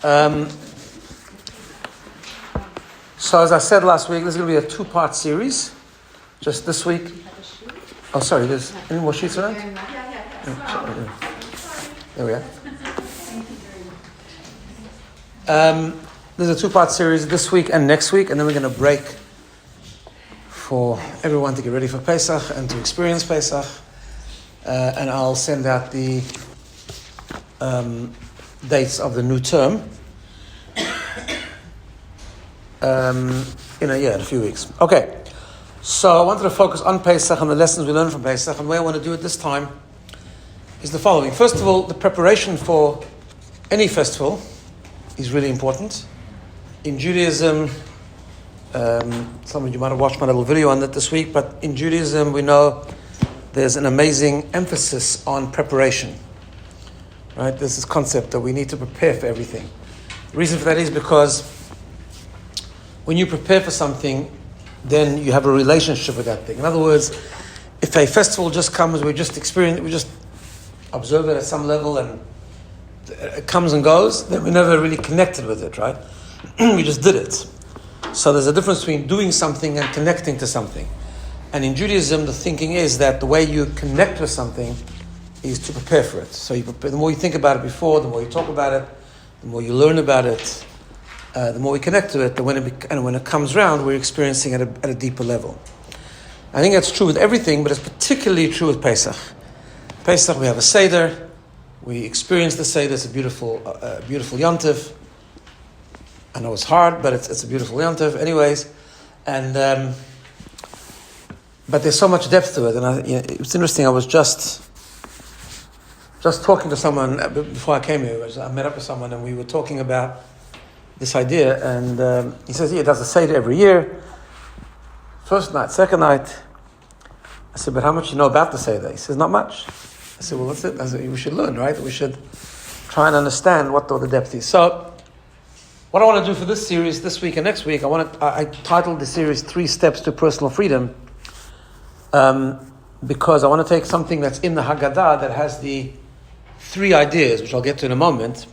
Um, so as I said last week, this is going to be a two-part series. Just this week. Oh, sorry. There's any more sheets around? There we are. There's a two-part series this week and next week, and then we're going to break for everyone to get ready for Pesach and to experience Pesach. And I'll send out the dates of the new term in a few weeks. Okay, so I wanted to focus on Pesach and the lessons we learned from Pesach, and the way I want to do it this time is the following. First of all, the preparation for any festival is really important. In Judaism, some of you might have watched my little video on that this week, but in Judaism we know there's an amazing emphasis on preparation. Right? There's this concept that we need to prepare for everything. The reason for that is because when you prepare for something, then you have a relationship with that thing. In other words, if a festival just comes, we just experience it, we just observe it at some level and it comes and goes, then we never really connected with it, right? We just did it. So there's a difference between doing something and connecting to something. And in Judaism, the thinking is that the way you connect with something is to prepare for it. So you prepare, the more you think about it before, the more you talk about it, the more you learn about it, the more we connect to it, and when it comes around, we're experiencing it at a deeper level. I think that's true with everything, but it's particularly true with Pesach. Pesach, we have a Seder. We experience the Seder. It's a beautiful yontif. I know it's hard, but it's a beautiful yontif anyways. And but there's so much depth to it. And it's interesting, I was just talking to someone before I came here. I met up with someone and we were talking about this idea. And he says, he does a Seder every year. First night, second night. I said, but how much you know about the Seder? He says, not much. I said, well, that's it. I said, we should learn, right? We should try and understand what the depth is. So, what I want to do for this series, this week and next week, I titled the series 3 Steps to Personal Freedom, because I want to take something that's in the Haggadah that has the 3 ideas, which I'll get to in a moment,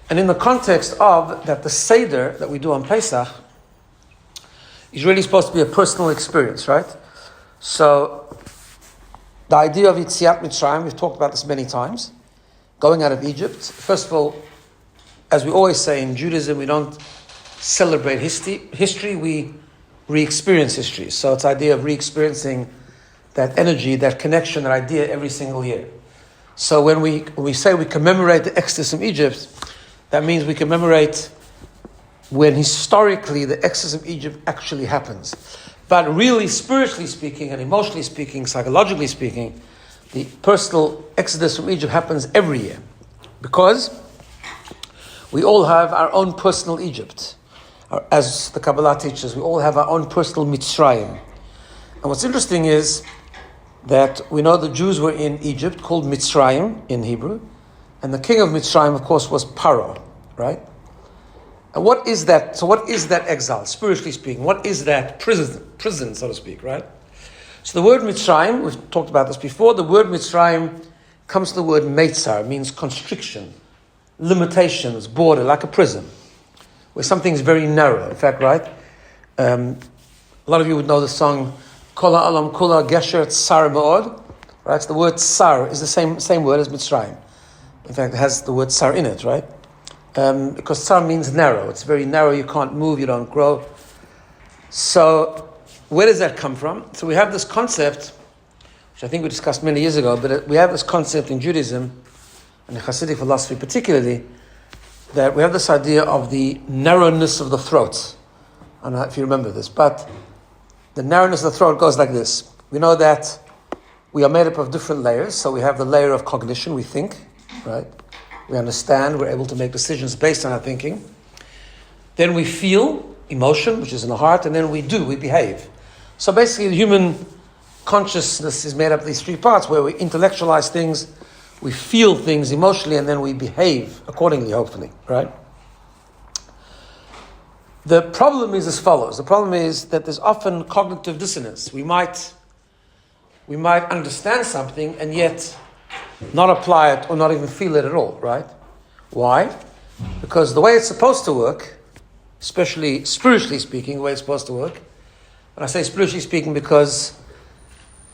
and in the context of that the Seder that we do on Pesach is really supposed to be a personal experience, right? So, the idea of Yetziat Mitzrayim, we've talked about this many times, going out of Egypt. First of all, as we always say in Judaism, we don't celebrate history, we re-experience history. So it's the idea of re-experiencing that energy, that connection, that idea every single year. So when we say we commemorate the Exodus from Egypt, that means we commemorate when historically the Exodus of Egypt actually happens. But really, spiritually speaking and emotionally speaking, psychologically speaking, the personal Exodus from Egypt happens every year. Because we all have our own personal Egypt. As the Kabbalah teaches, we all have our own personal Mitzrayim. And what's interesting is that we know the Jews were in Egypt, called Mitzrayim in Hebrew. And the king of Mitzrayim, of course, was Paro, right? And what is that? So what is that exile, spiritually speaking? What is that prison, so to speak, right? So the word Mitzrayim, we've talked about this before, the word Mitzrayim comes from the word Meitzar, means constriction, limitations, border, like a prison, where something's very narrow. In fact, right? A lot of you would know the song Kol Ha'olam Kula Gesher Tsar Me'od. Right? So the word Tsar is the same word as Mitzrayim. In fact, it has the word Tsar in it, right? Because Tsar means narrow. It's very narrow. You can't move. You don't grow. So where does that come from? So we have this concept, which I think we discussed many years ago, but we have this concept in Judaism and in Hasidic philosophy particularly, that we have this idea of the narrowness of the throat. I don't know if you remember this, but the narrowness of the throat goes like this. We know that we are made up of different layers. So we have the layer of cognition, we think, right? We understand, we're able to make decisions based on our thinking. Then we feel, emotion, which is in the heart, and then we behave. So basically the human consciousness is made up of these 3 parts where we intellectualize things, we feel things emotionally, and then we behave accordingly, hopefully, right? The problem is as follows. The problem is that there's often cognitive dissonance. We might understand something and yet not apply it or not even feel it at all, right? Why? Because the way it's supposed to work, especially spiritually speaking, the way it's supposed to work, when I say spiritually speaking, because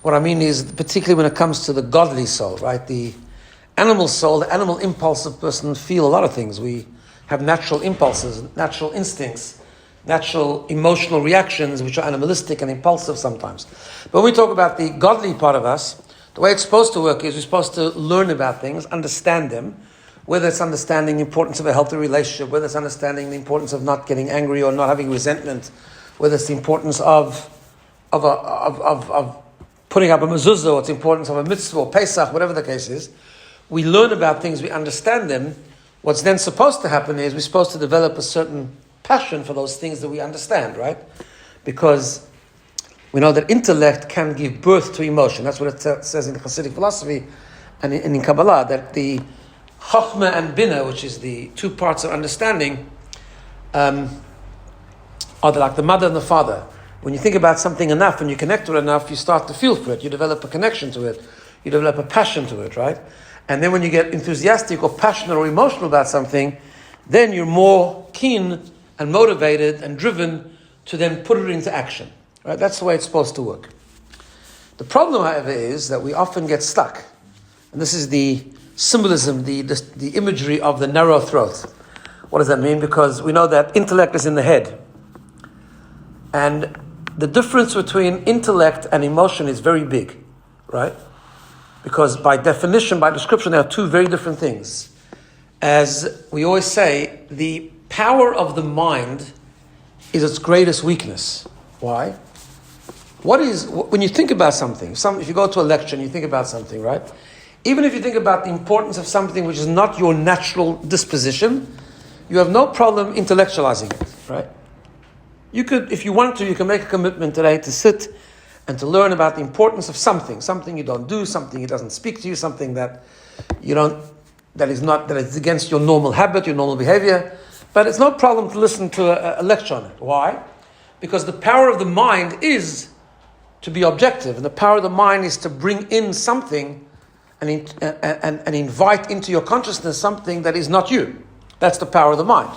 what I mean is particularly when it comes to the godly soul, right? The animal soul, the animal impulsive person feel a lot of things. We have natural impulses, natural instincts, natural emotional reactions, which are animalistic and impulsive sometimes. But when we talk about the godly part of us, the way it's supposed to work is we're supposed to learn about things, understand them, whether it's understanding the importance of a healthy relationship, whether it's understanding the importance of not getting angry or not having resentment, whether it's the importance of putting up a mezuzah, or it's the importance of a mitzvah or Pesach, whatever the case is. We learn about things, we understand them. What's then supposed to happen is we're supposed to develop a certain passion for those things that we understand, right? Because we know that intellect can give birth to emotion. That's what it says in the Hasidic philosophy and in Kabbalah, that the Chokhmah and BINA, which is the two parts of understanding, are like the mother and the father. When you think about something enough and you connect to it enough, you start to feel for it. You develop a connection to it. You develop a passion to it, right? And then when you get enthusiastic or passionate or emotional about something, then you're more keen and motivated and driven to then put it into action, right? That's the way it's supposed to work. The problem, however, is that we often get stuck. And this is the symbolism, the imagery of the narrow throat. What does that mean? Because we know that intellect is in the head. And the difference between intellect and emotion is very big, right? Because by definition, by description, they are two very different things. As we always say, the power of the mind is its greatest weakness. Why? When you think about something, if you go to a lecture and you think about something, right? Even if you think about the importance of something which is not your natural disposition, you have no problem intellectualizing it, right? You could, if you want to, you can make a commitment today to sit and to learn about the importance of something you don't do, something that doesn't speak to you, something that you don't, that is against your normal habit, your normal behavior. But it's no problem to listen to a lecture on it. Why? Because the power of the mind is to be objective, and the power of the mind is to bring in something and invite into your consciousness something that is not you. That's the power of the mind,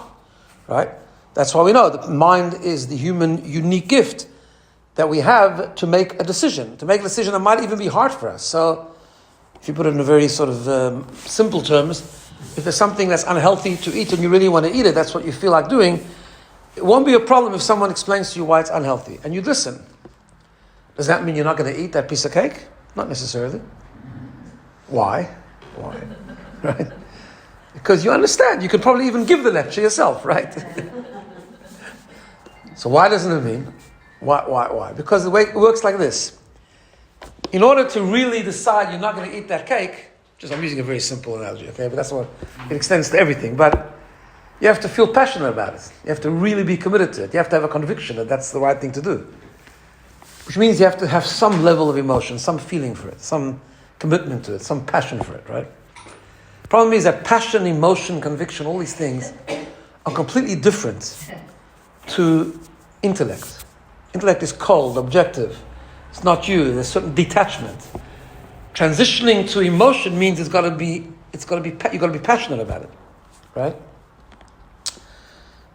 right? That's why we know the mind is the human unique gift that we have to make a decision. To make a decision that might even be hard for us. So, if you put it in a very sort of simple terms, if there's something that's unhealthy to eat and you really want to eat it, that's what you feel like doing, it won't be a problem if someone explains to you why it's unhealthy. And you listen. Does that mean you're not going to eat that piece of cake? Not necessarily. Why? Right? Because you understand. You could probably even give the lecture yourself, right? So why doesn't it mean? Why? Because the way it works like this. In order to really decide you're not going to eat that cake, I'm using a very simple analogy, okay? But that's what it extends to everything. But you have to feel passionate about it. You have to really be committed to it. You have to have a conviction that that's the right thing to do. Which means you have to have some level of emotion, some feeling for it, some commitment to it, some passion for it, right? The problem is that passion, emotion, conviction, all these things are completely different to intellect. Intellect is cold, objective. It's not you. There's certain detachment. Transitioning to emotion means you've got to be passionate about it, right?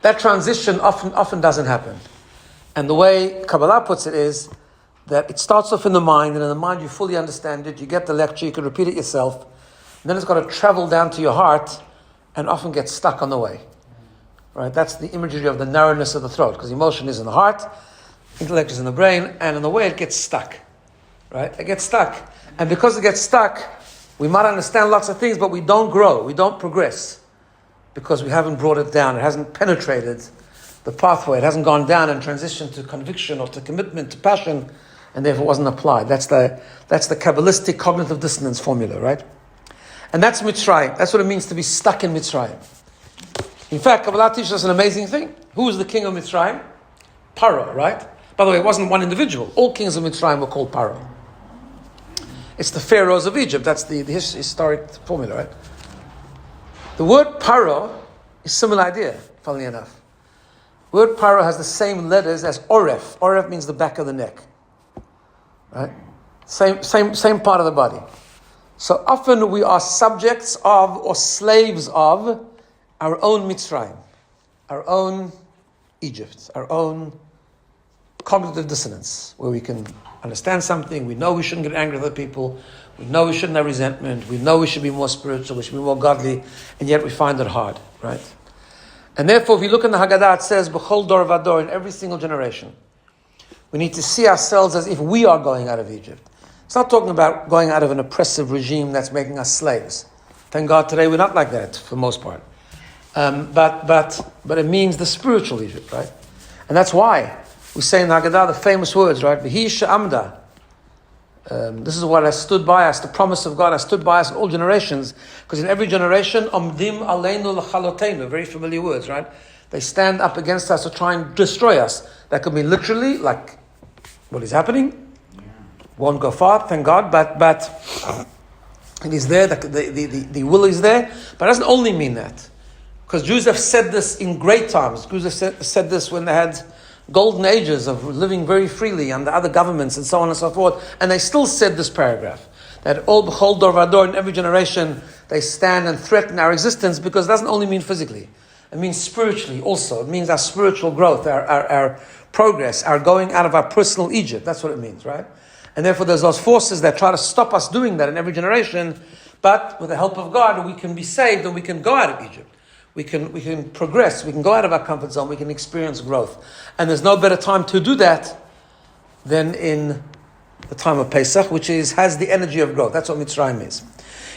That transition often doesn't happen. And the way Kabbalah puts it is that it starts off in the mind, and in the mind you fully understand it, you get the lecture, you can repeat it yourself, and then it's got to travel down to your heart and often get stuck on the way. Right? That's the imagery of the narrowness of the throat, because emotion is in the heart, intellect is in the brain, and in the way it gets stuck. Right? It gets stuck. And because it gets stuck, we might understand lots of things, but we don't grow, we don't progress, because we haven't brought it down, it hasn't penetrated the pathway, it hasn't gone down and transitioned to conviction or to commitment, to passion, and therefore wasn't applied. That's the Kabbalistic cognitive dissonance formula, right? And that's Mitzrayim. That's what it means to be stuck in Mitzrayim. In fact, Kabbalah teaches us an amazing thing. Who was the king of Mitzrayim? Paro, right? By the way, it wasn't one individual. All kings of Mitzrayim were called Paro. It's the pharaohs of Egypt. That's the historic formula, right? The word Paro is a similar idea, funnily enough. The word Paro has the same letters as Oref. Oref means the back of the neck. Right? Same part of the body. So often we are subjects of or slaves of our own Mitzrayim, our own Egypt, our own cognitive dissonance, where we can understand something, we know we shouldn't get angry with other people, we know we shouldn't have resentment, we know we should be more spiritual, we should be more godly, and yet we find it hard, right? And therefore, if you look in the Haggadah, it says, B'chol dor vador, in every single generation, we need to see ourselves as if we are going out of Egypt. It's not talking about going out of an oppressive regime that's making us slaves. Thank God today we're not like that, for the most part. But it means the spiritual Egypt, right? And that's why we say in the Haggadah the famous words, right? V'hi she'amda. This is what I stood by us, the promise of God. I stood by us in all generations, because in every generation, omdim aleinu l'chalotenu, very familiar words, right? They stand up against us to try and destroy us. That could be literally, like what is happening. Won't go far, thank God, but it is there, the will is there. But it doesn't only mean that. Because Jews have said this in great times. Jews have said this when they had golden ages of living very freely under other governments and so on and so forth. And they still said this paragraph, that all b'chol dor vador, in every generation, they stand and threaten our existence, because it doesn't only mean physically. It means spiritually also. It means our spiritual growth, our progress, our going out of our personal Egypt. That's what it means, right? And therefore there's those forces that try to stop us doing that in every generation. But with the help of God, we can be saved and we can go out of Egypt. We can progress, we can go out of our comfort zone, we can experience growth. And there's no better time to do that than in the time of Pesach, which has the energy of growth. That's what Mitzrayim is.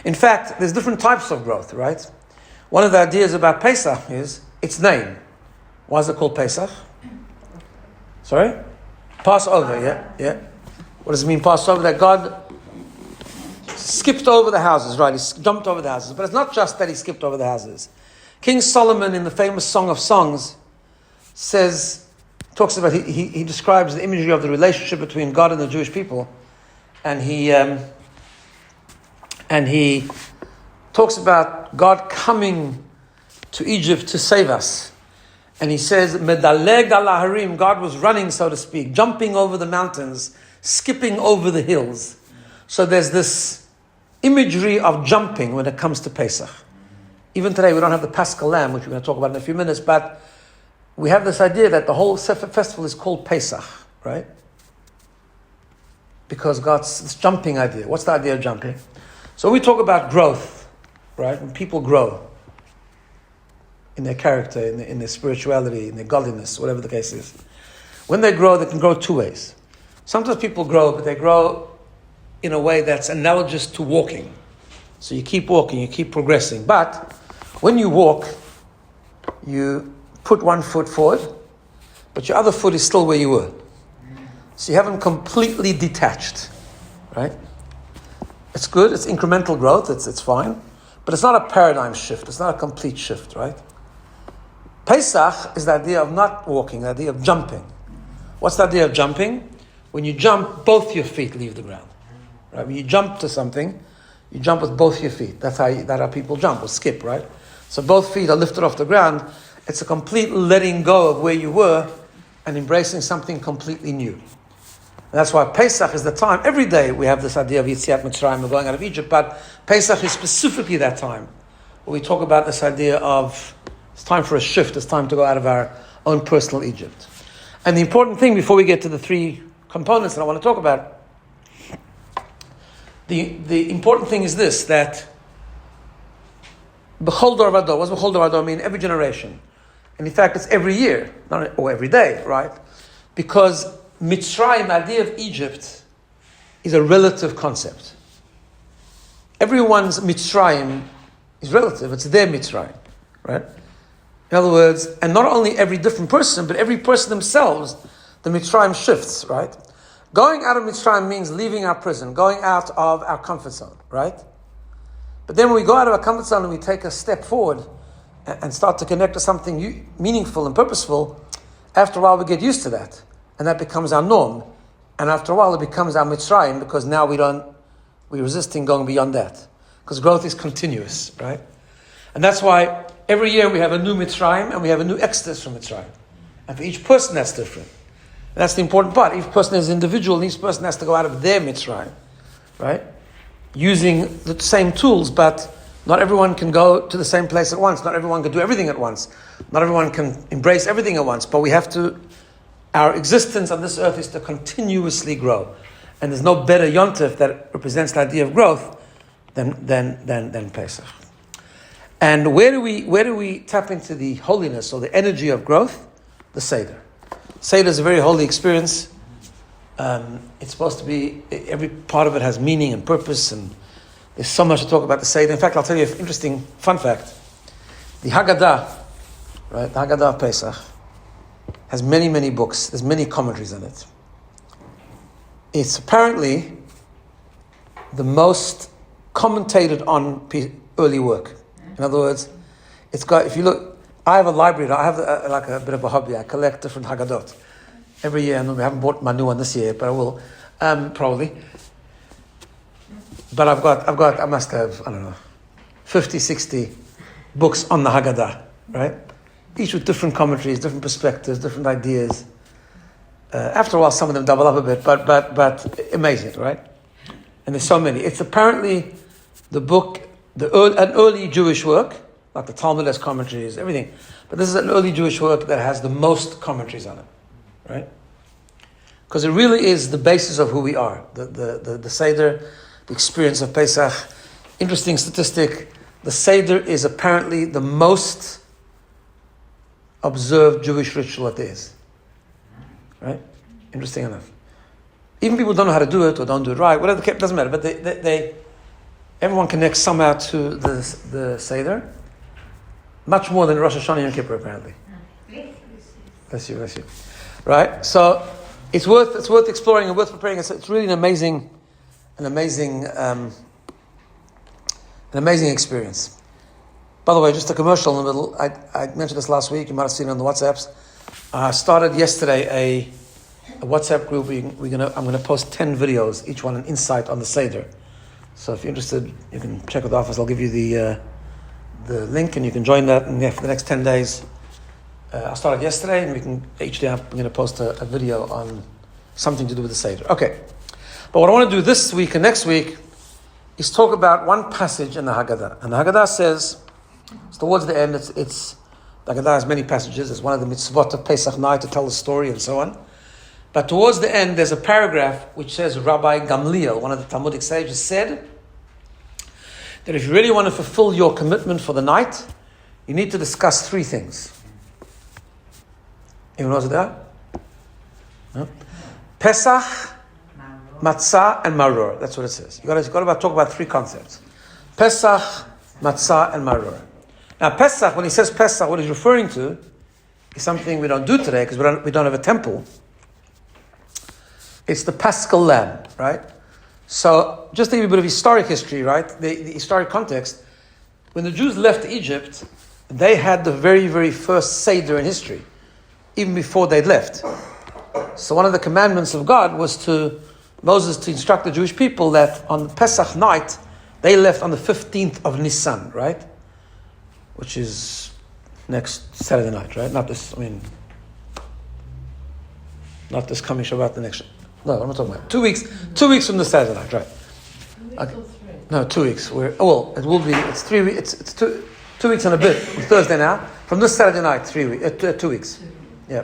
In fact, there's different types of growth, right? One of the ideas about Pesach is its name. Why is it called Pesach? Sorry? Passover, yeah. What does it mean, Passover? That God skipped over the houses, right? He jumped over the houses. But it's not just that he skipped over the houses. King Solomon, in the famous Song of Songs, talks about, he describes the imagery of the relationship between God and the Jewish people, and he talks about God coming to Egypt to save us, and he says, "Medaleg al harim," God was running, so to speak, jumping over the mountains, skipping over the hills. So there's this imagery of jumping when it comes to Pesach. Even today, we don't have the Paschal Lamb, which we're going to talk about in a few minutes, but we have this idea that the whole festival is called Pesach, right? Because God's this jumping idea. What's the idea of jumping? So we talk about growth, right? When people grow in their character, in their spirituality, in their godliness, whatever the case is. When they grow, they can grow two ways. Sometimes people grow, but they grow in a way that's analogous to walking. So you keep walking, you keep progressing. But when you walk, you put one foot forward, but your other foot is still where you were. So you haven't completely detached, right? It's good, it's incremental growth, it's fine, but it's not a paradigm shift, it's not a complete shift, right? Pesach is the idea of not walking, the idea of jumping. What's the idea of jumping? When you jump, both your feet leave the ground, right? When you jump to something, you jump with both your feet. That's how people jump or skip, right? So both feet are lifted off the ground. It's a complete letting go of where you were and embracing something completely new. And that's why Pesach is the time. Every day we have this idea of Yetziat Mitzrayim, of going out of Egypt, but Pesach is specifically that time where we talk about this idea of it's time for a shift. It's time to go out of our own personal Egypt. And the important thing before we get to the three components that I want to talk about, the important thing is this, that B'chol dor vador, what's B'chol dor vador mean? Every generation. And in fact, it's every year, or every day, right? Because Mitzrayim, the idea of Egypt, is a relative concept. Everyone's Mitzrayim is relative, it's their Mitzrayim, right? In other words, and not only every different person, but every person themselves, the Mitzrayim shifts, right? Going out of Mitzrayim means leaving our prison, going out of our comfort zone, right? But then when we go out of our comfort zone and we take a step forward and start to connect to something meaningful and purposeful, after a while we get used to that. And that becomes our norm. And after a while it becomes our Mitzrayim, because now we're resisting going beyond that. Because growth is continuous, right? And that's why every year we have a new Mitzrayim and we have a new exodus from Mitzrayim. And for each person that's different. And that's the important part. Each person is an individual and each person has to go out of their Mitzrayim, right? Using the same tools, but Not everyone can go to the same place at once. Not everyone can do everything at once. Not everyone can embrace everything at once. But we have to, our existence on this earth is to continuously grow. And there's no better yontif that represents the idea of growth than Pesach. And where do we tap into the holiness or the energy of growth? The Seder. Seder is a very holy experience. It's supposed to be, every part of it has meaning and purpose, and there's so much to talk about the Seder. In fact, I'll tell you an interesting fun fact. The Haggadah, right, the Haggadah of Pesach, has many, many books. There's many commentaries on it. It's apparently the most commentated on early work. In other words, it's got, if you look, I have a library, I have like a bit of a hobby. I collect different Haggadot every year, and we haven't bought my new one this year, but I will, probably. But I must have, 50, 60 books on the Haggadah, right? Each with different commentaries, different perspectives, different ideas. After a while, some of them double up a bit, but amazing, right? And there's so many. It's apparently the book, an early Jewish work, like the Talmud has commentaries, everything. But this is an early Jewish work that has the most commentaries on it, right? Because it really is the basis of who we are. The Seder, the experience of Pesach. Interesting statistic, the Seder is apparently the most observed Jewish ritual that there is. Right? Interesting enough. Even people who don't know how to do it or don't do it right, whatever, it doesn't matter, but they everyone connects somehow to the Seder. Much more than Rosh Hashanah and Yom Kippur, apparently. Bless you. Right? So it's worth exploring and worth preparing. It's really an amazing experience. By the way, just a commercial in the middle. I mentioned this last week. You might have seen it on the WhatsApps. I started yesterday a WhatsApp group. I'm going to post 10 videos, each one an insight on the Seder. So if you're interested, you can check with the office. I'll give you the link, and you can join that. And for the next 10 days, I started yesterday, and each day I'm going to post a video on something to do with the Seder. Okay, but what I want to do this week and next week is talk about one passage in the Haggadah. And the Haggadah says, it's towards the end. The Haggadah has many passages. It's one of the mitzvot of Pesach night to tell the story and so on. But towards the end, there's a paragraph which says Rabbi Gamliel, one of the Talmudic sages, said that if you really want to fulfill your commitment for the night, you need to discuss three things. Anyone knows what they are? No? Pesach, Matzah, and Maror. That's what it says. You've got to talk about three concepts. Pesach, Matzah, and Maror. Now, Pesach, when he says Pesach, what he's referring to is something we don't do today because we don't have a temple. It's the Paschal Lamb, right? So, just to give you a bit of historic history, right? The historic context. When the Jews left Egypt, they had the very, very first Seder in history, even before they'd left. So one of the commandments of God was Moses to instruct the Jewish people that on Pesach night, they left on the 15th of Nisan, right? Which is next Saturday night, right? Not this coming Shabbat, the next. No, I'm not talking about 2 weeks. 2 weeks from the Saturday night, right? 2 weeks or 3? No, 2 weeks. It will be. It's 3 weeks. It's 2 weeks and a bit. It's Thursday now. From this Saturday night, 3 weeks. 2 weeks. Yeah.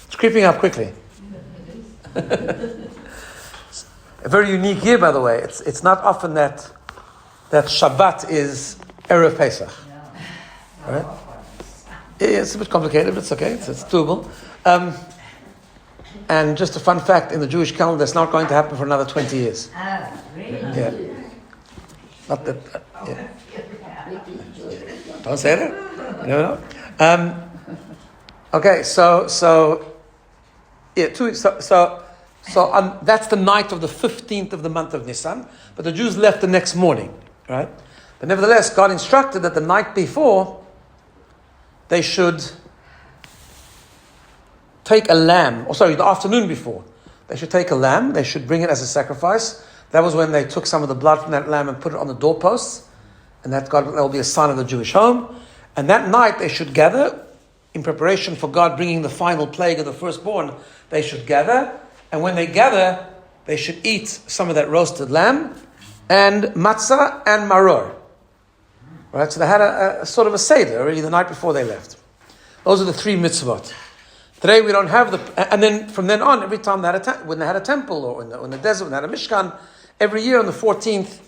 It's creeping up quickly. A very unique year, by the way. It's not often that Shabbat is Erev Pesach. Right? It's a bit complicated, but it's okay. It's doable. And just a fun fact, in the Jewish calendar, it's not going to happen for another 20 years. Really? Yeah. Not that. Yeah. Don't say that. You never know. Okay, so 2 weeks. So that's the night of the 15th of the month of Nisan. But the Jews left the next morning, right? But nevertheless, God instructed that the night before, they should take a lamb, the afternoon before. They should take a lamb, they should bring it as a sacrifice. That was when they took some of the blood from that lamb and put it on the doorposts. And that will be a sign of the Jewish home. And that night they should gather, in preparation for God bringing the final plague of the firstborn, they should gather. And when they gather, they should eat some of that roasted lamb and matzah and maror. Right? So they had a sort of a Seder already the night before they left. Those are the 3 mitzvot. Today we don't have and then from then on, every time they had when they had a temple or in the desert, when they had a Mishkan, every year on the 14th,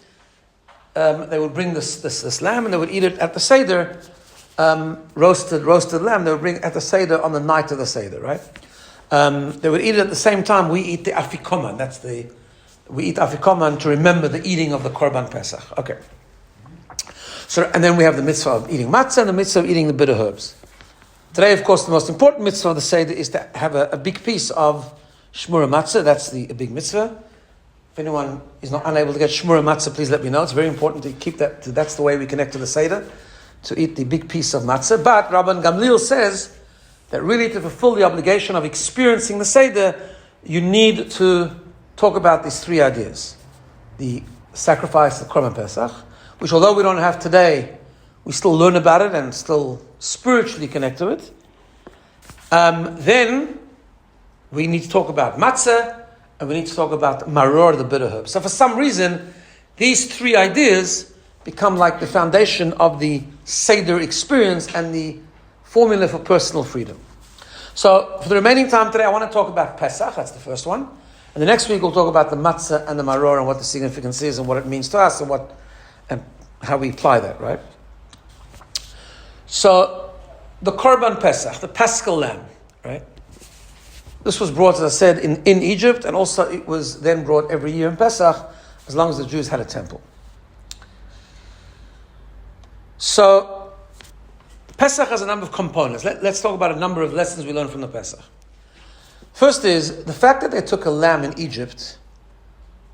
they would bring this lamb and they would eat it at the Seder, roasted lamb. They would bring it at the Seder on the night of the Seder, right? They would eat it at the same time we eat the afikoman. We eat afikoman to remember the eating of the Korban Pesach. Okay. So, and then we have the mitzvah of eating matzah and the mitzvah of eating the bitter herbs. Today, of course, the most important mitzvah of the Seder is to have a big piece of shmura matzah. That's a big mitzvah. If anyone is not unable to get shmura matzah, please let me know. It's very important to keep that. That's the way we connect to the Seder, to eat the big piece of matzah. But Rabban Gamliel says that really to fulfill the obligation of experiencing the Seder, you need to talk about these 3 ideas. The sacrifice of Korban Pesach, which although we don't have today, we still learn about it and still spiritually connect to it. Then we need to talk about matzah and we need to talk about maror, the bitter herb. So for some reason, these 3 ideas become like the foundation of the Seder experience and the formula for personal freedom. So for the remaining time today, I want to talk about Pesach. That's the first one. And the next week we'll talk about the matzah and the maror and what the significance is and what it means to us and how we apply that, right? So the Korban Pesach, the Paschal lamb, right? This was brought, as I said, in Egypt, and also it was then brought every year in Pesach, as long as the Jews had a temple. So Pesach has a number of components. Let's talk about a number of lessons we learned from the Pesach. First is, the fact that they took a lamb in Egypt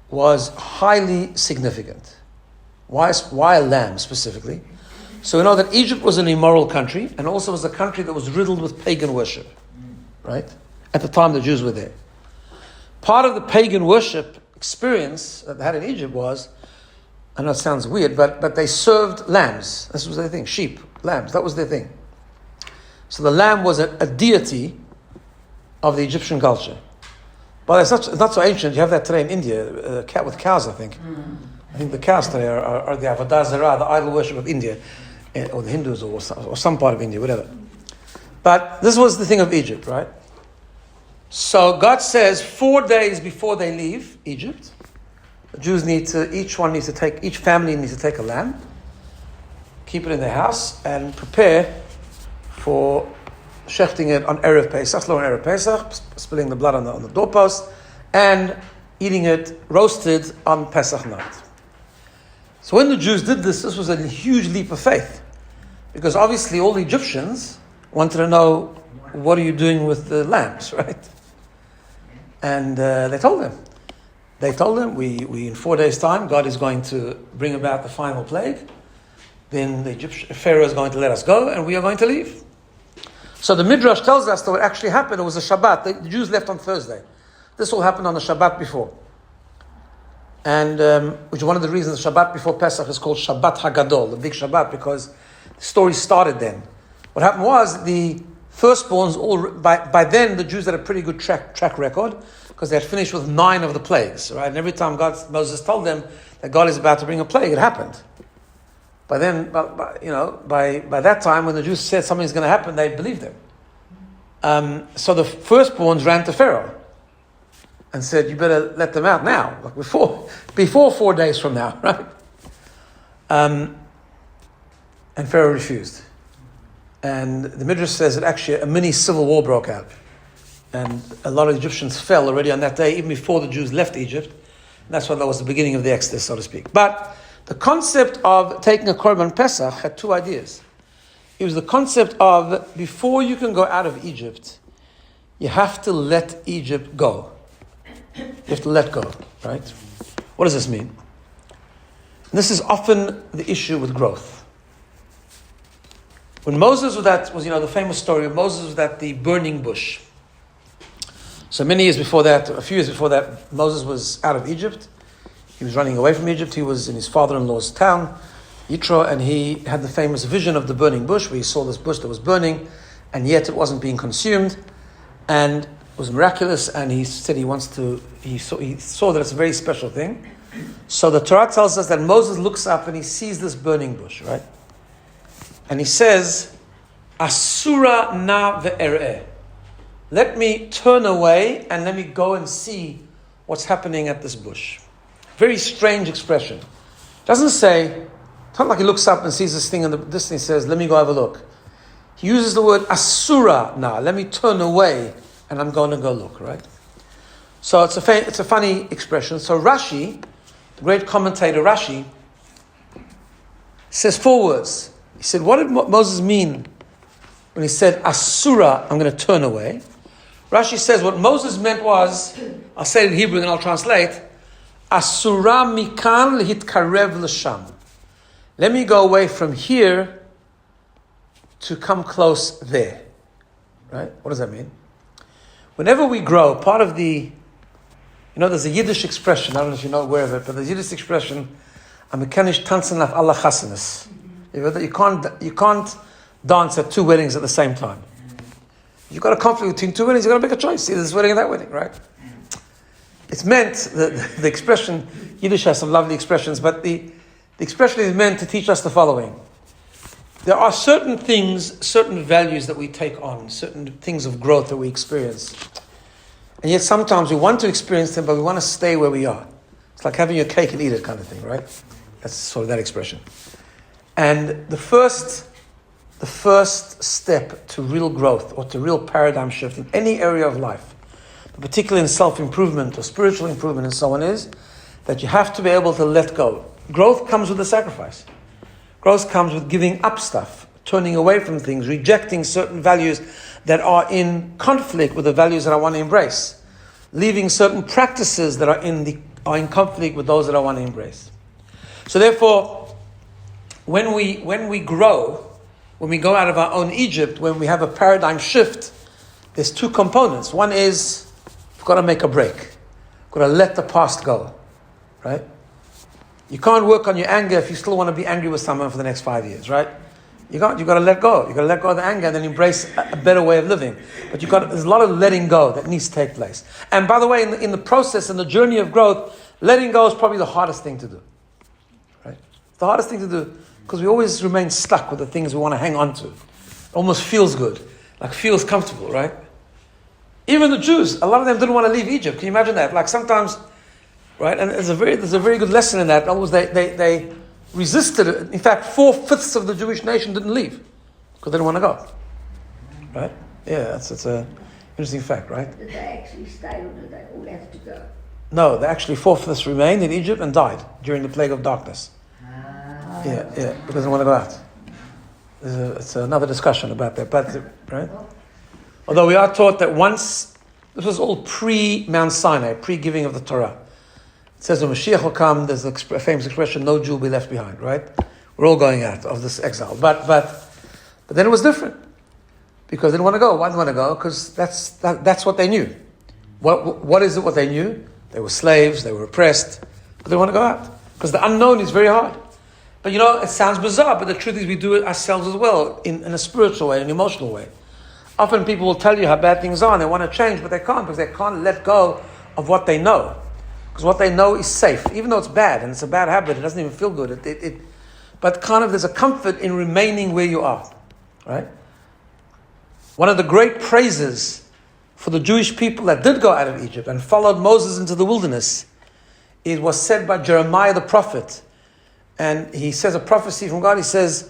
was highly significant. Why a lamb specifically? So we know that Egypt was an immoral country, and also was a country that was riddled with pagan worship, right? At the time the Jews were there. Part of the pagan worship experience that they had in Egypt was, I know it sounds weird, but they served lambs. This was their thing, sheep, lambs, that was their thing. So the lamb was a deity of the Egyptian culture. But it's not so ancient. You have that today in India, cat with cows, I think. I think the cows today are the Avodah Zarah, the idol worship of India, or the Hindus, or some part of India, whatever. But this was the thing of Egypt, right? So God says 4 days before they leave Egypt, the Jews each family needs to take a lamb, keep it in their house, and prepare for shechting it on Erev Pesach, spilling the blood on the doorpost, and eating it roasted on Pesach night. So when the Jews did this was a huge leap of faith, because obviously all the Egyptians wanted to know, what are you doing with the lambs, right? And they told them, we in 4 days' time, God is going to bring about the final plague. Then the Egyptian Pharaoh is going to let us go, and we are going to leave. So the Midrash tells us that what actually happened, it was a Shabbat. The Jews left on Thursday. This all happened on the Shabbat before. And which is one of the reasons the Shabbat before Pesach is called Shabbat Hagadol, the big Shabbat, because the story started then. What happened was the firstborns, by then the Jews had a pretty good track record, because they had finished with 9 of the plagues, right? And every time Moses told them that God is about to bring a plague, it happened. By then, by that time, when the Jews said something's going to happen, they believed them. So the firstborns ran to Pharaoh and said, "You better let them out now, like before 4 days from now, right?" And Pharaoh refused. And the Midrash says that actually a mini civil war broke out, and a lot of Egyptians fell already on that day, even before the Jews left Egypt. And that's why that was the beginning of the Exodus, so to speak. But the concept of taking a Korban Pesach had 2 ideas. It was the concept of, before you can go out of Egypt, you have to let Egypt go. You have to let go, right? What does this mean? This is often the issue with growth. When Moses was the famous story of Moses was at the burning bush. So a few years before that, Moses was out of Egypt. He was running away from Egypt. He was in his father-in-law's town, Yitro, and he had the famous vision of the burning bush, where he saw this bush that was burning, and yet it wasn't being consumed, and it was miraculous. And he said he saw that it's a very special thing. So the Torah tells us that Moses looks up and he sees this burning bush, right? And he says, Asura na ve'er'eh. Let me turn away and let me go and see what's happening at this bush. Very strange expression. Doesn't say, it's not like he looks up and sees this thing in the distance and says, let me go have a look. He uses the word asura na, let me turn away and I'm going to go look, right? So it's a funny expression. So Rashi, the great commentator Rashi, says 4 words. He said, what did Moses mean when he said, Asura, I'm going to turn away? Rashi says what Moses meant was, I'll say it in Hebrew and I'll translate, Asura mikan lehitkarev l'sham. Let me go away from here to come close there. Right? What does that mean? Whenever we grow, part of the, there's a Yiddish expression, I don't know if you know aware of it, but there's a Yiddish expression, Amerikanisch tanzen auf alle chasanas. You can't dance at 2 weddings at the same time. You've got a conflict between 2 weddings, you've got to make a choice, either this wedding or that wedding, right? It's meant, the expression, Yiddish has some lovely expressions, but the expression is meant to teach us the following. There are certain things, certain values that we take on, certain things of growth that we experience. And yet sometimes we want to experience them, but we want to stay where we are. It's like having your cake and eat it kind of thing, right? That's sort of that expression. And the first step to real growth or to real paradigm shift in any area of life, particularly in self-improvement or spiritual improvement and so on, is that you have to be able to let go. Growth comes with a sacrifice. Growth comes with giving up stuff, turning away from things, rejecting certain values that are in conflict with the values that I want to embrace, leaving certain practices that are in conflict with those that I want to embrace. So therefore, when we grow, when we go out of our own Egypt, when we have a paradigm shift, there's 2 components. One is, we've got to make a break. We've got to let the past go, right? You can't work on your anger if you still want to be angry with someone for the next 5 years, right? You've got to let go. You've got to let go of the anger and then embrace a better way of living. But there's a lot of letting go that needs to take place. And by the way, in the process, in the journey of growth, letting go is probably the hardest thing to do, right? The hardest thing to do, because we always remain stuck with the things we want to hang on to. It almost feels good, like feels comfortable, right? Even the Jews, a lot of them didn't want to leave Egypt. Can you imagine that? Like sometimes, right? And there's a very good lesson in that. Almost they resisted it. In fact, 4/5 of the Jewish nation didn't leave because they didn't want to go. Right? Yeah, it's a interesting fact, right? Did they actually stay or did they all have to go? No, they actually 4/5 remained in Egypt and died during the plague of darkness. Yeah, because they didn't want to go out. It's another discussion about that, but right? Although we are taught that once, this was all pre-Mount Sinai, pre-giving of the Torah. It says when Mashiach will come, there's a famous expression, no Jew will be left behind, right? We're all going out of this exile. But then it was different. Because they didn't want to go. Why didn't they want to go? Because that's what they knew. What is it what they knew? They were slaves, they were oppressed, but they want to go out. Because the unknown is very hard. But it sounds bizarre, but the truth is we do it ourselves as well, in a spiritual way, in an emotional way. Often people will tell you how bad things are and they want to change, but they can't because they can't let go of what they know. Because what they know is safe, even though it's bad and it's a bad habit, it doesn't even feel good. But there's a comfort in remaining where you are, right? One of the great praises for the Jewish people that did go out of Egypt and followed Moses into the wilderness, it was said by Jeremiah the prophet. And he says a prophecy from God. He says,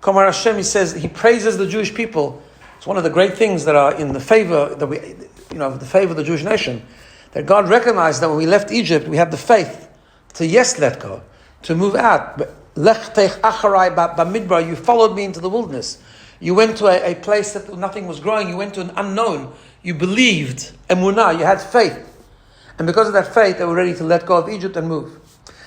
Kamar Hashem, he says, he praises the Jewish people. It's one of the great things that are in the favor the favor of the Jewish nation. That God recognized that when we left Egypt, we had the faith to let go, to move out. Lech teich acharai bamidbar, you followed me into the wilderness. You went to a place that nothing was growing. You went to an unknown. You believed, emunah, you had faith. And because of that faith, they were ready to let go of Egypt and move.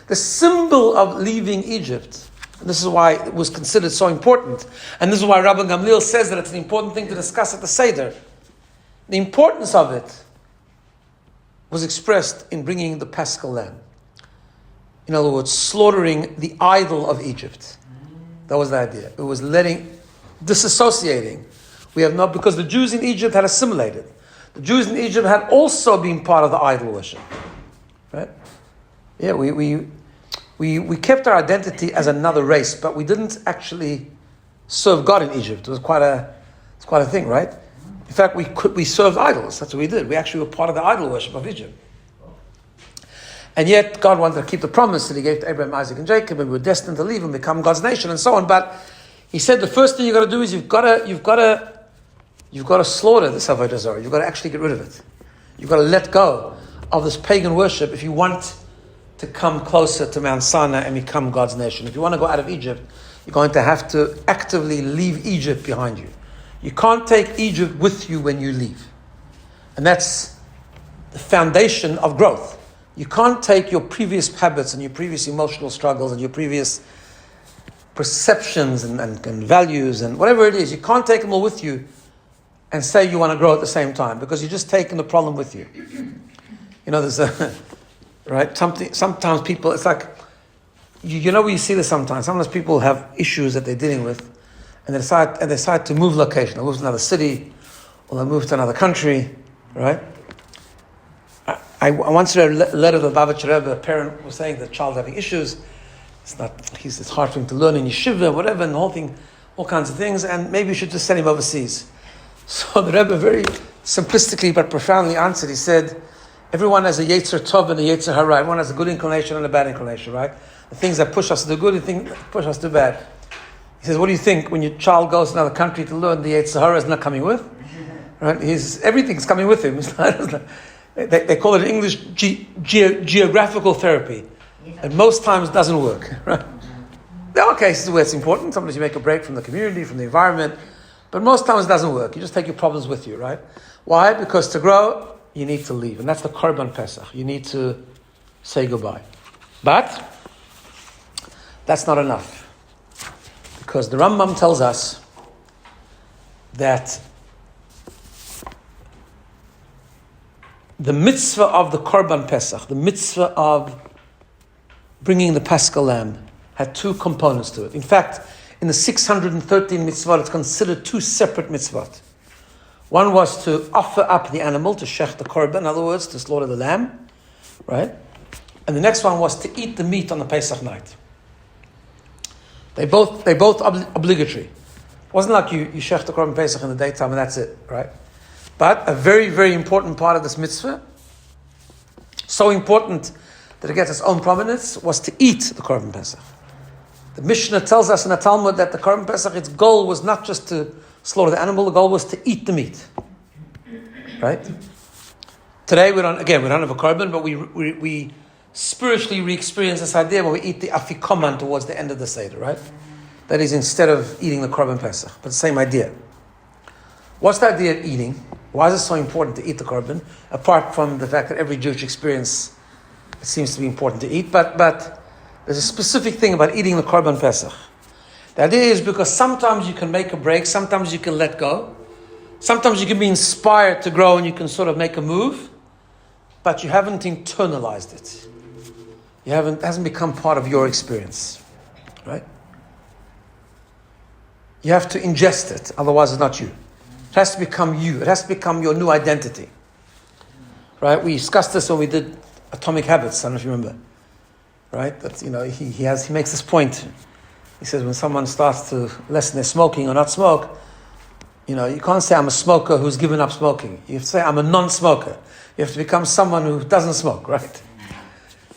The symbol of leaving Egypt, and this is why it was considered so important, and this is why Rabbi Gamliel says that it's an important thing to discuss at the Seder. The importance of it was expressed in bringing the Paschal lamb. In other words, slaughtering the idol of Egypt. That was the idea. It was disassociating. Because the Jews in Egypt had assimilated. The Jews in Egypt had also been part of the idol worship. Right? Yeah, we kept our identity as another race, but we didn't actually serve God in Egypt. It's quite a thing, right? In fact, we served idols. That's what we did. We actually were part of the idol worship of Egypt. And yet, God wanted to keep the promise that He gave to Abraham, Isaac, and Jacob, and we were destined to leave and become God's nation, and so on. But He said the first thing you've got to do is you've got to slaughter this avodah zarah. You've got to actually get rid of it. You've got to let go of this pagan worship if you want to come closer to Mount Sinai and become God's nation. If you want to go out of Egypt, you're going to have to actively leave Egypt behind you. You can't take Egypt with you when you leave. And that's the foundation of growth. You can't take your previous habits and your previous emotional struggles and your previous perceptions and values and whatever it is. You can't take them all with you and say you want to grow at the same time, because you're just taking the problem with you. You know, there's right? Sometimes people, it's like, you know, we see this sometimes. Sometimes people have issues that they're dealing with, and they decide to move location. They'll move to another city, or they'll move to another country, right? I once read a letter to the Bavitcher Rebbe. A parent was saying the child's having issues. It's hard for him to learn in yeshiva, whatever, and the whole thing, all kinds of things, and maybe you should just send him overseas. So the Rebbe very simplistically but profoundly answered. He said, everyone has a Yetzer Tov and a Yetzer Hara. Everyone has a good inclination and a bad inclination, right? The things that push us to do good and the things that push us to do bad. He says, what do you think when your child goes to another country to learn, the Yetzer Hara is not coming with? Right? Everything's coming with him. They call it in English geographical therapy. And most times it doesn't work. Right? There are cases where it's important. Sometimes you make a break from the community, from the environment. But most times it doesn't work. You just take your problems with you, right? Why? Because to grow, you need to leave. And that's the Korban Pesach. You need to say goodbye. But that's not enough. Because the Rambam tells us that the mitzvah of the Korban Pesach, the mitzvah of bringing the Paschal Lamb, had two components to it. In fact, in the 613 mitzvot, it's considered two separate mitzvot. One was to offer up the animal, to shech the korban, in other words, to slaughter the lamb, right? And the next one was to eat the meat on the Pesach night. They both obligatory. It wasn't like you shech the korban Pesach in the daytime and that's it, right? But a very, very important part of this mitzvah, so important that it gets its own prominence, was to eat the korban Pesach. The Mishnah tells us in the Talmud that the Korban Pesach, its goal was not just to slaughter the animal, the goal was to eat the meat. Right? Today we don't have a korban, but we spiritually re-experience this idea when we eat the afikoman towards the end of the Seder, right? That is, instead of eating the Korban Pesach, but the same idea. What's the idea of eating? Why is it so important to eat the korban? Apart from the fact that every Jewish experience, it seems to be important to eat, but there's a specific thing about eating the Korban Pesach. The idea is because sometimes you can make a break, sometimes you can let go, sometimes you can be inspired to grow and you can sort of make a move, but you haven't internalized it. It hasn't become part of your experience, right? You have to ingest it, otherwise it's not you. It has to become you. It has to become your new identity, right? We discussed this when we did Atomic Habits. I don't know if you remember. Right? That, you know, he makes this point. He says when someone starts to lessen their smoking or not smoke, you know, you can't say I'm a smoker who's given up smoking. You have to say I'm a non-smoker. You have to become someone who doesn't smoke, right?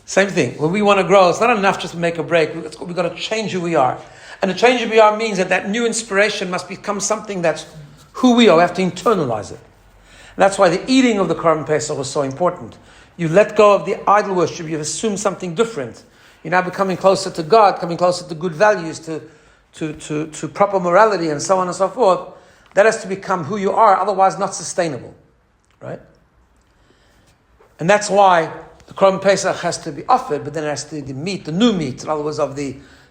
Same thing. When we want to grow, it's not enough just to make a break. We've got to change who we are. And to change who we are means that new inspiration must become something that's who we are. We have to internalize it. And that's why the eating of the Korban Pesach was so important. You let go of the idol worship. You've assumed something different. You're now becoming closer to God, coming closer to good values, to proper morality, and so on and so forth. That has to become who you are, otherwise not sustainable, right? And that's why the Korban Pesach has to be offered, but then it has to be the meat, the new meat. In other words,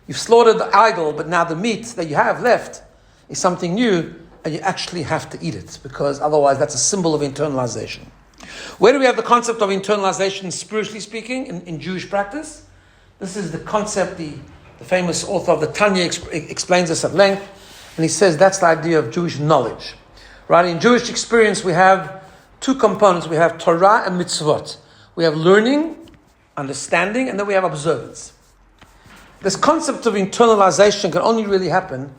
you've slaughtered the idol, but now the meat that you have left is something new, and you actually have to eat it, because otherwise that's a symbol of internalization. Where do we have the concept of internalization, spiritually speaking, in Jewish practice? This is the concept, the famous author of the Tanya explains this at length, and he says that's the idea of Jewish knowledge. Right? In Jewish experience, we have two components. We have Torah and mitzvot. We have learning, understanding, and then we have observance. This concept of internalization can only really happen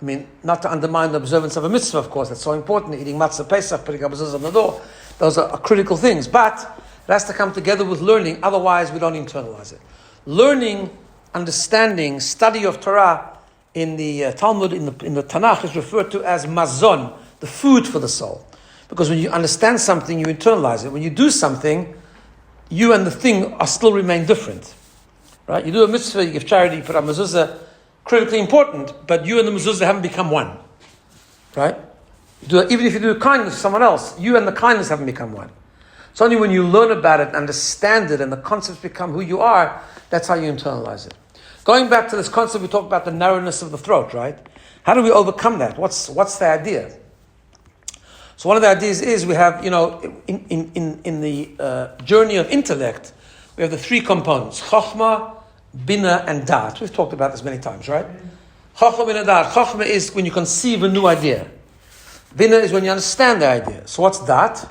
I mean, not to undermine the observance of a mitzvah, of course, that's so important, eating matzah Pesach, putting up mezuzah on the door, those are critical things, but it has to come together with learning, otherwise we don't internalize it. Learning, understanding, study of Torah in the Talmud, in the Tanakh is referred to as mazon, the food for the soul. Because when you understand something, you internalize it. When you do something, you and the thing still remain different. Right? You do a mitzvah, you give charity, you put up mezuzah, critically important, but you and the mezuzah haven't become one. Right? Even if you do kindness to someone else, you and the kindness haven't become one. It's only when you learn about it, understand it, and the concepts become who you are, that's how you internalize it. Going back to this concept, we talked about the narrowness of the throat, right? How do we overcome that? What's the idea? So one of the ideas is we have, in the journey of intellect, we have the three components: Chokhmah, BINA, and Dat. We've talked about this many times, right? Chokhmah, BINA, Dat. Chokhmah is when you conceive a new idea. BINA is when you understand the idea. So what's Dat?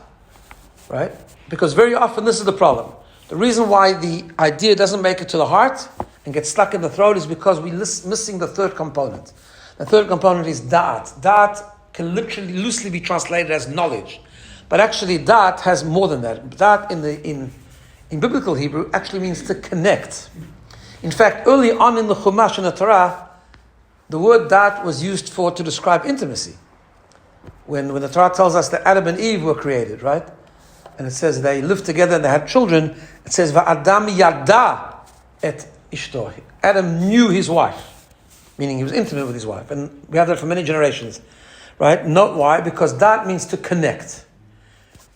Right? Because very often this is the problem. The reason why the idea doesn't make it to the heart and gets stuck in the throat is because we're missing the third component. The third component is Da'at. Da'at can literally loosely be translated as knowledge. But actually Da'at has more than that. Da'at in biblical Hebrew actually means to connect. In fact, early on in the Chumash and the Torah, the word Da'at was used to describe intimacy. When the Torah tells us that Adam and Eve were created, right? And it says they lived together and they had children. It says, Va'adam yada et ishto. Adam knew his wife, meaning he was intimate with his wife. And we have that for many generations, right? Not why? Because that means to connect.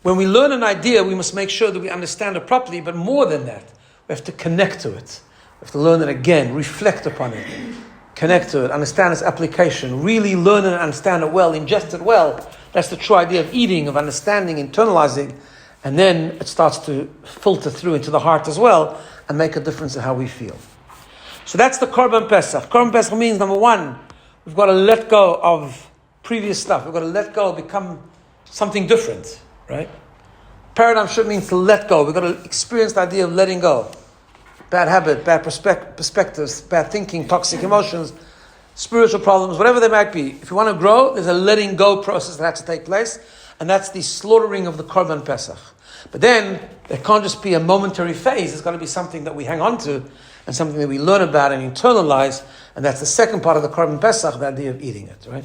When we learn an idea, we must make sure that we understand it properly, but more than that, we have to connect to it. We have to learn it again, reflect upon it, connect to it, understand its application, really learn and understand it well, ingest it well. That's the true idea of eating, of understanding, internalizing. And then it starts to filter through into the heart as well and make a difference in how we feel. So that's the Korban Pesach. Korban Pesach means, number one, we've got to let go of previous stuff. We've got to let go, become something different, right? Paradigm shift means to let go. We've got to experience the idea of letting go. Bad habit, bad perspectives, bad thinking, toxic emotions, spiritual problems, whatever they might be. If you want to grow, there's a letting go process that has to take place. And that's the slaughtering of the Korban Pesach. But then, there can't just be a momentary phase. It's got to be something that we hang on to and something that we learn about and internalize. And that's the second part of the Korban Pesach, the idea of eating it, right?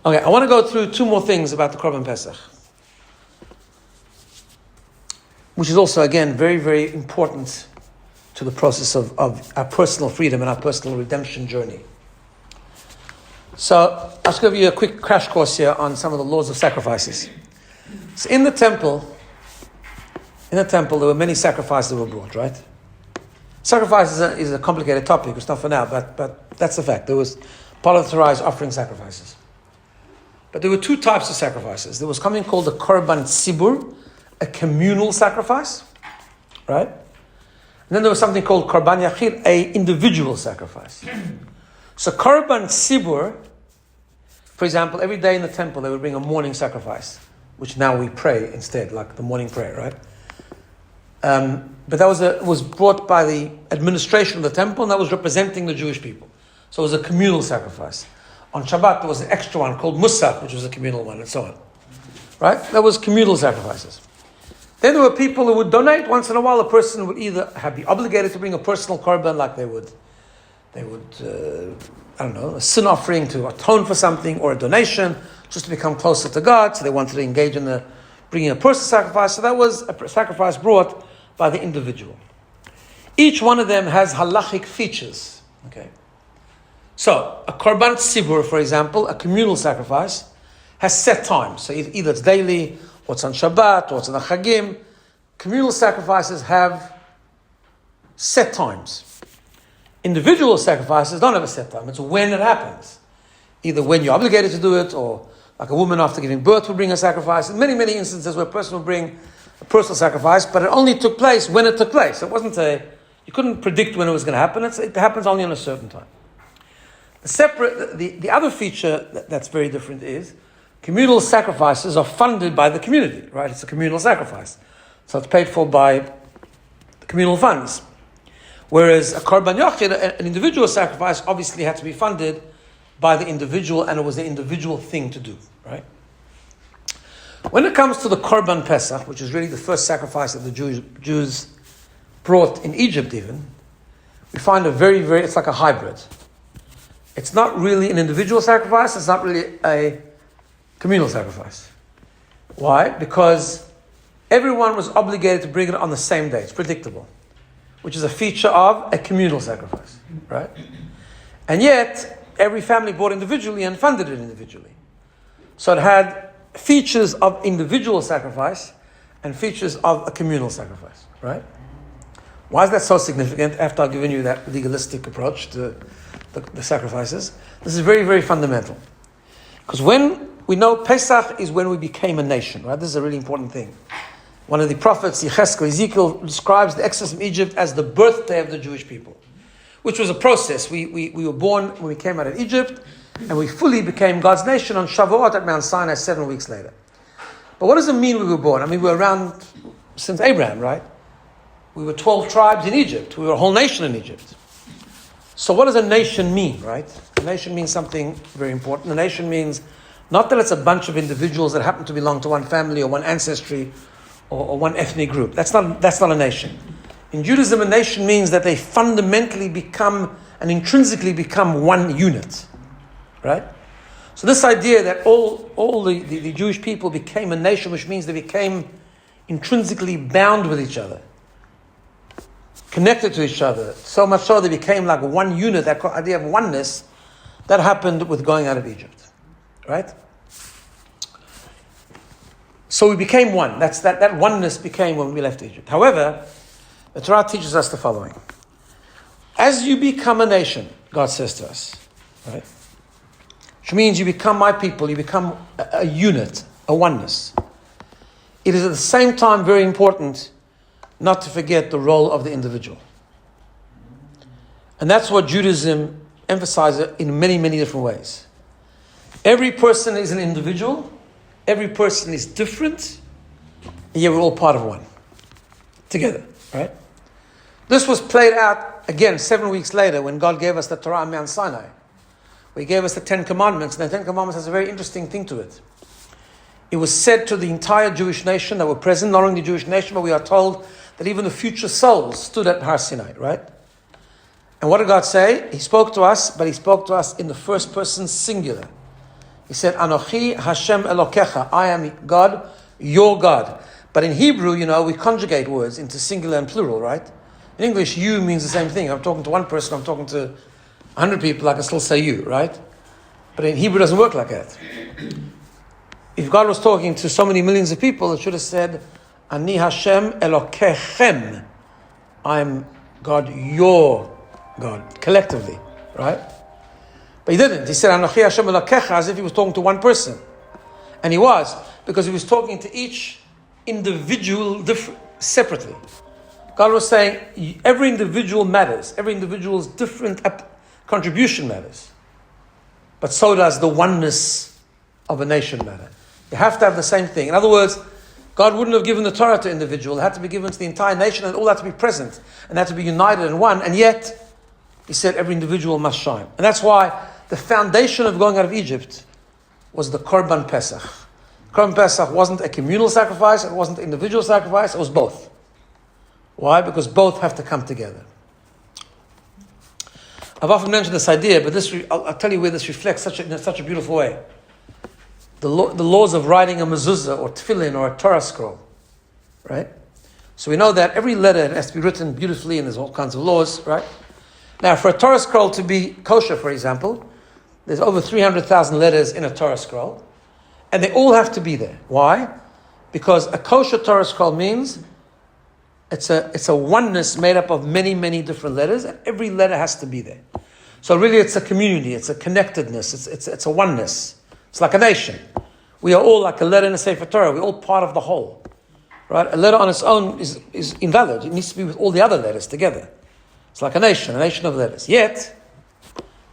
Okay, I want to go through two more things about the Korban Pesach, which is also, again, very, very important to the process of our personal freedom and our personal redemption journey. So, I'll just give you a quick crash course here on some of the laws of sacrifices. So in the temple, there were many sacrifices that were brought, right? Sacrifice is a complicated topic, it's not for now, but that's the fact. There was part of the Torah is offering sacrifices. But there were two types of sacrifices. There was something called the Korban Tzibur, a communal sacrifice, right? And then there was something called Korban Yachid, a individual sacrifice. So Korban Tzibur, for example, every day in the temple they would bring a morning sacrifice, which now we pray instead, like the morning prayer, right? But that was brought by the administration of the temple, and that was representing the Jewish people. So it was a communal sacrifice. On Shabbat there was an extra one called Musaf, which was a communal one, and so on. Right? That was communal sacrifices. Then there were people who would donate. Once in a while a person would either be obligated to bring a personal korban, like they would a sin offering to atone for something, or a donation just to become closer to God. So they wanted to engage in bringing a personal sacrifice. So that was a sacrifice brought by the individual. Each one of them has halachic features. Okay. So a korban tzibur, for example, a communal sacrifice, has set times. So either it's daily, or it's on Shabbat, or it's on the Chagim. Communal sacrifices have set times. Individual sacrifices don't have a set time. It's when it happens. Either when you're obligated to do it, or like a woman after giving birth will bring a sacrifice. In many, many instances where a person will bring a personal sacrifice, but it only took place when it took place. It wasn't you couldn't predict when it was going to happen. It happens only on a certain time. The other feature that's very different is communal sacrifices are funded by the community, right? It's a communal sacrifice. So it's paid for by the communal funds. Whereas a korban yachid, an individual sacrifice, obviously had to be funded by the individual, and it was the individual thing to do, right? When it comes to the Korban Pesach, which is really the first sacrifice that the Jews brought in Egypt even, we find it's like a hybrid. It's not really an individual sacrifice, it's not really a communal sacrifice. Why? Because everyone was obligated to bring it on the same day. It's predictable, which is a feature of a communal sacrifice, right? And yet, every family bought individually and funded it individually. So it had features of individual sacrifice and features of a communal sacrifice, right? Why is that so significant after I've given you that legalistic approach to the sacrifices? This is very, very fundamental. Because when we know Pesach is when we became a nation, right? This is a really important thing. One of the prophets, Ezekiel, describes the exodus from Egypt as the birthday of the Jewish people, which was a process. We were born when we came out of Egypt, and we fully became God's nation on Shavuot at Mount Sinai 7 weeks later. But what does it mean we were born? I mean, we were around since Abraham, right? We were 12 tribes in Egypt. We were a whole nation in Egypt. So what does a nation mean, right? A nation means something very important. A nation means not that it's a bunch of individuals that happen to belong to one family or one ancestry or one ethnic group. That's not a nation. In Judaism, a nation means that they fundamentally become and intrinsically become one unit, right? So this idea that all the Jewish people became a nation, which means they became intrinsically bound with each other, connected to each other, so much so they became like one unit, that idea of oneness, that happened with going out of Egypt, right? So we became one. That oneness became when we left Egypt. However, the Torah teaches us the following. As you become a nation, God says to us, right? Which means you become my people, you become a unit, a oneness. It is at the same time very important not to forget the role of the individual. And that's what Judaism emphasizes in many, many different ways. Every person is an individual, every person is different, and yet we're all part of one. Together, right? This was played out, again, 7 weeks later when God gave us the Torah on Mount Sinai. He gave us the 10 Commandments, and the 10 Commandments has a very interesting thing to it. It was said to the entire Jewish nation that were present, not only the Jewish nation, but we are told that even the future souls stood at Har Sinai, right? And what did God say? He spoke to us, but He spoke to us in the first person singular. He said, Anochi Hashem Elokecha, I am God, your God. But in Hebrew, we conjugate words into singular and plural, right? In English, you means the same thing. I'm talking to one person, I'm talking to 100 people, I can still say you, right? But in Hebrew, it doesn't work like that. If God was talking to so many millions of people, it should have said, Ani Hashem Elokechem. I'm God, your God, collectively, right? But He didn't. He said, Anochi Hashem Elokecha, as if He was talking to one person. And He was, because He was talking to each individual separately. God was saying, every individual matters. Every individual's different contribution matters. But so does the oneness of a nation matter. You have to have the same thing. In other words, God wouldn't have given the Torah to individual. It had to be given to the entire nation, and all had to be present and had to be united in one. And yet, He said every individual must shine. And that's why the foundation of going out of Egypt was the Korban Pesach. Korban Pesach wasn't a communal sacrifice, it wasn't an individual sacrifice, it was both. Why? Because both have to come together. I've often mentioned this idea, but I'll tell you where this reflects in such a beautiful way. The laws of writing a mezuzah or tefillin or a Torah scroll, right? So we know that every letter has to be written beautifully, and there's all kinds of laws, right? Now, for a Torah scroll to be kosher, for example, there's over 300,000 letters in a Torah scroll, and they all have to be there. Why? Because a kosher Torah scroll means it's a oneness made up of many, many different letters, and every letter has to be there. So really it's a community, it's a connectedness, it's a oneness. It's like a nation. We are all like a letter in a Sefer Torah. We're all part of the whole. Right? A letter on its own is invalid. It needs to be with all the other letters together. It's like a nation of letters. Yet,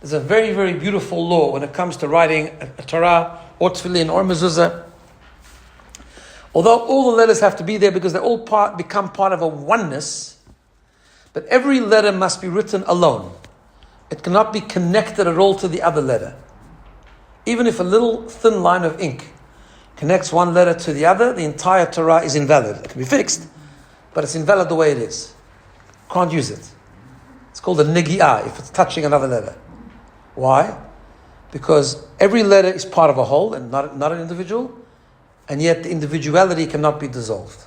there's a very, very beautiful law when it comes to writing a Torah or tefillin or mezuzah. Although all the letters have to be there because they all become part of a oneness, but every letter must be written alone. It cannot be connected at all to the other letter. Even if a little thin line of ink connects one letter to the other, the entire Torah is invalid. It can be fixed, but it's invalid the way it is. Can't use it. It's called a negi'ah, if it's touching another letter. Why? Because every letter is part of a whole and not an individual, and yet the individuality cannot be dissolved.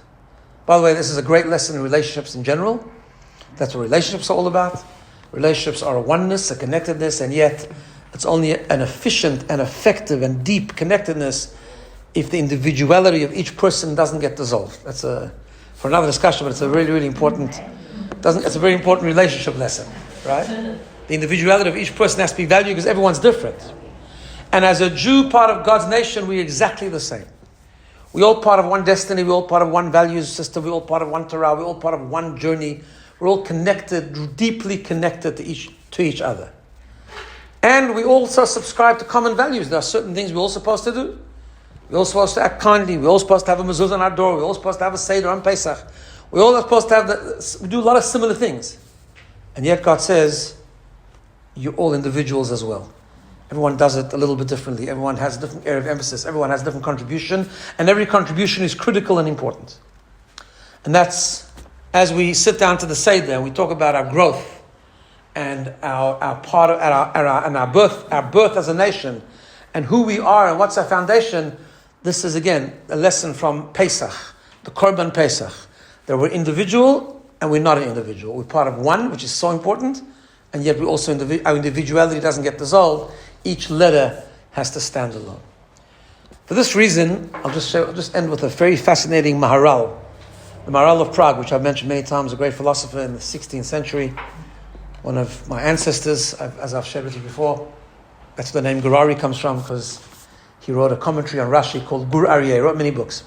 By the way, this is a great lesson in relationships in general. That's what relationships are all about. Relationships are a oneness, a connectedness, and yet it's only an efficient and effective and deep connectedness if the individuality of each person doesn't get dissolved. That's for another discussion, but it's a really, really important. It's a very important relationship lesson, right? The individuality of each person has to be valued because everyone's different. And as a Jew, part of God's nation, we're exactly the same. We're all part of one destiny. We're all part of one values system. We're all part of one Torah. We're all part of one journey. We're all connected, deeply connected to each other. And we also subscribe to common values. There are certain things we're all supposed to do. We're all supposed to act kindly. We're all supposed to have a mezuzah on our door. We're all supposed to have a Seder on Pesach. We're all supposed to have we do a lot of similar things. And yet God says, you're all individuals as well. Everyone does it a little bit differently. Everyone has a different area of emphasis. Everyone has a different contribution. And every contribution is critical and important. And that's, as we sit down to the Seder and we talk about our growth and our part of our birth as a nation, and who we are and what's our foundation, this is again a lesson from Pesach, the Korban Pesach, that we're individual and we're not an individual. We're part of one, which is so important, and yet we also our individuality doesn't get dissolved. Each letter has to stand alone. For this reason, I'll just end with a very fascinating Maharal, the Maharal of Prague, which I've mentioned many times, a great philosopher in the 16th century, one of my ancestors, as I've shared with you before. That's where the name Gurari comes from, because he wrote a commentary on Rashi called Gur Aryeh. He wrote many books.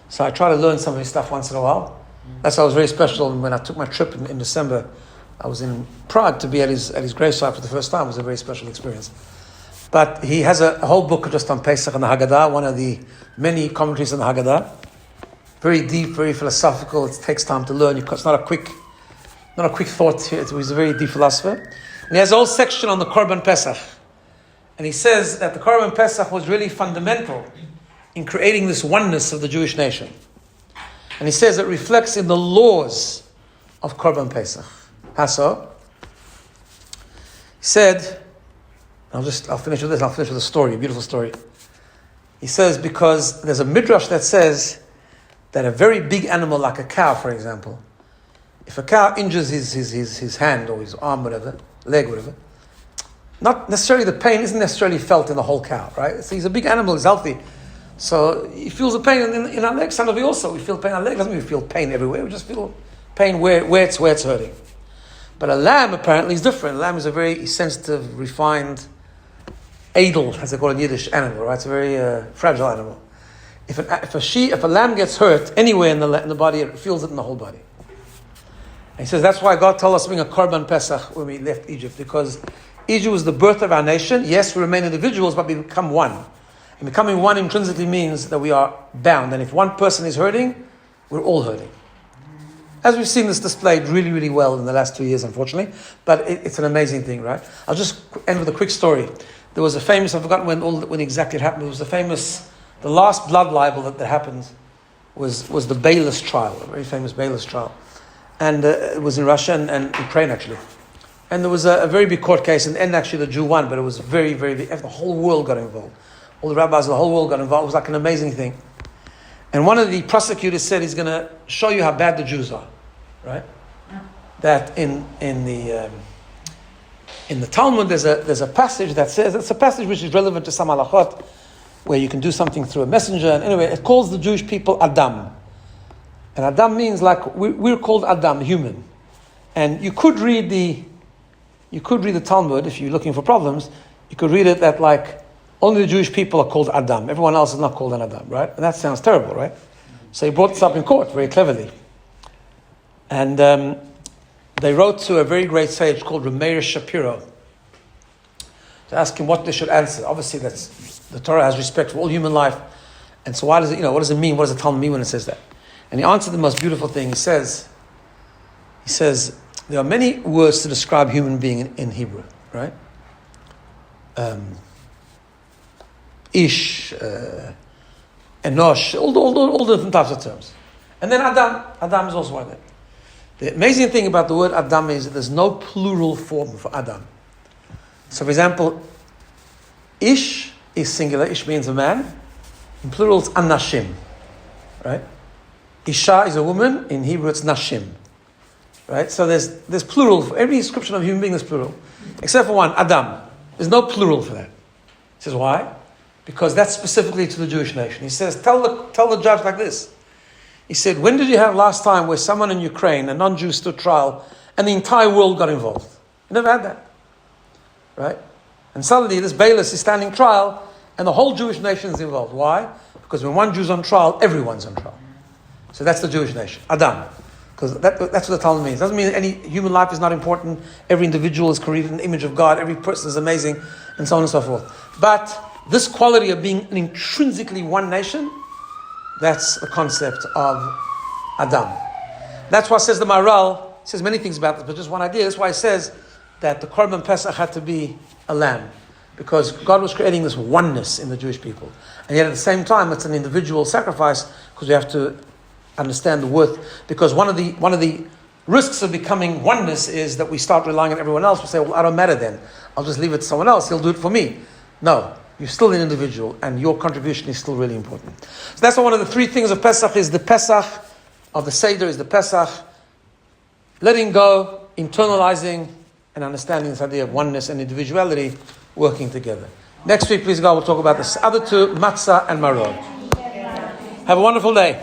So I try to learn some of his stuff once in a while. That's why it was very special when I took my trip in December. I was in Prague to be at his gravesite for the first time. It was a very special experience. But he has a whole book just on Pesach and the Haggadah, one of the many commentaries on the Haggadah. Very deep, very philosophical. It takes time to learn. It's not a quick thought. He's a very deep philosopher. And he has a whole section on the Korban Pesach. And he says that the Korban Pesach was really fundamental in creating this oneness of the Jewish nation. And he says it reflects in the laws of Korban Pesach. How so? He said, I'll finish with this, I'll finish with a story, a beautiful story. He says, because there's a midrash that says that a very big animal, like a cow, for example, if a cow injures his hand or his arm, whatever, leg, whatever, not necessarily the pain isn't necessarily felt in the whole cow, right? So he's a big animal, he's healthy. So he feels the pain in our legs. Sometimes we feel pain in our legs. Doesn't mean we feel pain everywhere. We just feel pain where it's hurting. But a lamb apparently is different. A lamb is a very sensitive, refined, edel, as they call it in Yiddish, animal, right? It's a very fragile animal. If a lamb gets hurt anywhere in the body, it feels it in the whole body. And he says that's why God told us to bring a Korban Pesach when we left Egypt, because Egypt was the birth of our nation. Yes, we remain individuals, but we become one. And becoming one intrinsically means that we are bound. And if one person is hurting, we're all hurting. As we've seen this displayed really, really well in the last 2 years, unfortunately. But it's an amazing thing, right? I'll just end with a quick story. There was a famous, I've forgotten when exactly it happened. It was the last blood libel that happened was the Bayless trial, a very famous Bayless trial. And it was in Russia and Ukraine, actually. And there was a very big court case, and actually the Jew won, but it was very, very big. The whole world got involved. All the rabbis of the whole world got involved. It was like an amazing thing. And one of the prosecutors said he's going to show you how bad the Jews are, right? That in the Talmud there's a passage that says, it's a passage which is relevant to some halachot, where you can do something through a messenger. And anyway, it calls the Jewish people Adam. And Adam means like we're called Adam, human. And you could read the Talmud if you're looking for problems. You could read it that like only the Jewish people are called Adam. Everyone else is not called an Adam, right? And that sounds terrible, right? So he brought this up in court very cleverly. And they wrote to a very great sage called Meir Shapiro to ask him what they should answer. Obviously, the Torah has respect for all human life. And so what does it mean? What does the Talmud mean when it says that? And he answered the most beautiful thing. He says, there are many words to describe human being in Hebrew, right? Ish, Enosh, all the different types of terms. And then Adam. Adam is also one of them. The amazing thing about the word Adam is that there's no plural form for Adam. So, for example, Ish is singular. Ish means a man. In plural, it's Anashim. Right? Isha is a woman. In Hebrew, it's Nashim. Right? So there's plural. For every description of a human being, there's plural. Except for one, Adam. There's no plural for that. He says, why? Because that's specifically to the Jewish nation. He says, tell the judge like this. He said, when did you have last time where someone in Ukraine, a non-Jew, stood trial and the entire world got involved? You never had that. Right? And suddenly this bailiff is standing trial and the whole Jewish nation is involved. Why? Because when one Jew's on trial, everyone's on trial. So that's the Jewish nation. Adam. Because that's what the Talmud means. It doesn't mean any human life is not important. Every individual is created in the image of God. Every person is amazing. And so on and so forth. But this quality of being an intrinsically one nation, that's the concept of Adam. That's why it says the Maharal, says many things about this, but just one idea. That's why it says that the Korban Pesach had to be a lamb. Because God was creating this oneness in the Jewish people. And yet at the same time, it's an individual sacrifice, because we have to understand the worth. Because one of the risks of becoming oneness is that we start relying on everyone else. We say, well, I don't matter then. I'll just leave it to someone else. He'll do it for me. No. You're still an individual, and your contribution is still really important. So that's why one of the three things of Pesach is the Pesach of the Seder, is the Pesach, letting go, internalizing, and understanding this idea of oneness and individuality working together. Next week, please God, we'll talk about the other two, Matzah and Maror. Have a wonderful day.